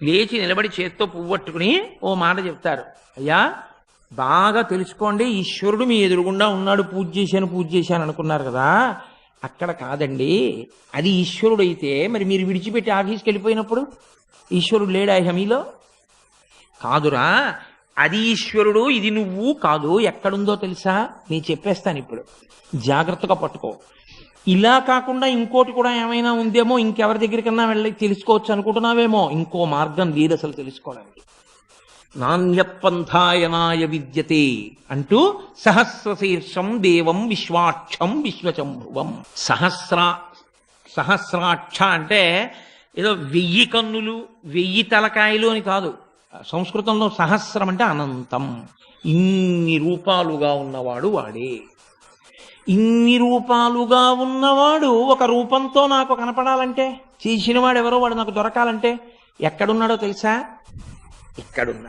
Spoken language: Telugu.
లేచి నిలబడి చేత్తో పువ్వు పట్టుకుని ఓ మాట చెప్తారు. అయ్యా బాగా తెలుసుకోండి, ఈశ్వరుడు మీ ఎదురుగుండా ఉన్నాడు, పూజ చేశాను అనుకున్నారు కదా, అక్కడ కాదండి. అది ఈశ్వరుడు అయితే మరి మీరు విడిచిపెట్టి ఆఫీస్కి వెళ్ళిపోయినప్పుడు ఈశ్వరుడు లేడా మీలో? కాదురా, అది ఈశ్వరుడు, ఇది నువ్వు కాదు. ఎక్కడుందో తెలుసా? నేను చెప్పేస్తాను ఇప్పుడు, జాగ్రత్తగా పట్టుకో. ఇలా కాకుండా ఇంకోటి కూడా ఏమైనా ఉందేమో, ఇంకెవరి దగ్గరికన్నా వెళ్ళి తెలుసుకోవచ్చు అనుకుంటున్నావేమో. ఇంకో మార్గం లేదు అసలు తెలుసుకోవడానికి. నాణ్యపంథాయనాయ విద్యతే అంటూ సహస్రశీర్షం దేవం విశ్వాక్షం విశ్వచంభువం. సహస్రాక్ష అంటే ఏదో 1000 కన్నులు 1000 తలకాయలు అని కాదు. సంస్కృతంలో సహస్రం అంటే అనంతం. ఇన్ని రూపాలుగా ఉన్నవాడు వాడే. ఇన్ని రూపాలుగా ఉన్నవాడు ఒక రూపంతో నాకు కనపడాలంటే, చేసినవాడు ఎవరో వాడు నాకు దొరకాలంటే ఎక్కడున్నాడో తెలుసా? ఇక్కడున్నాడు.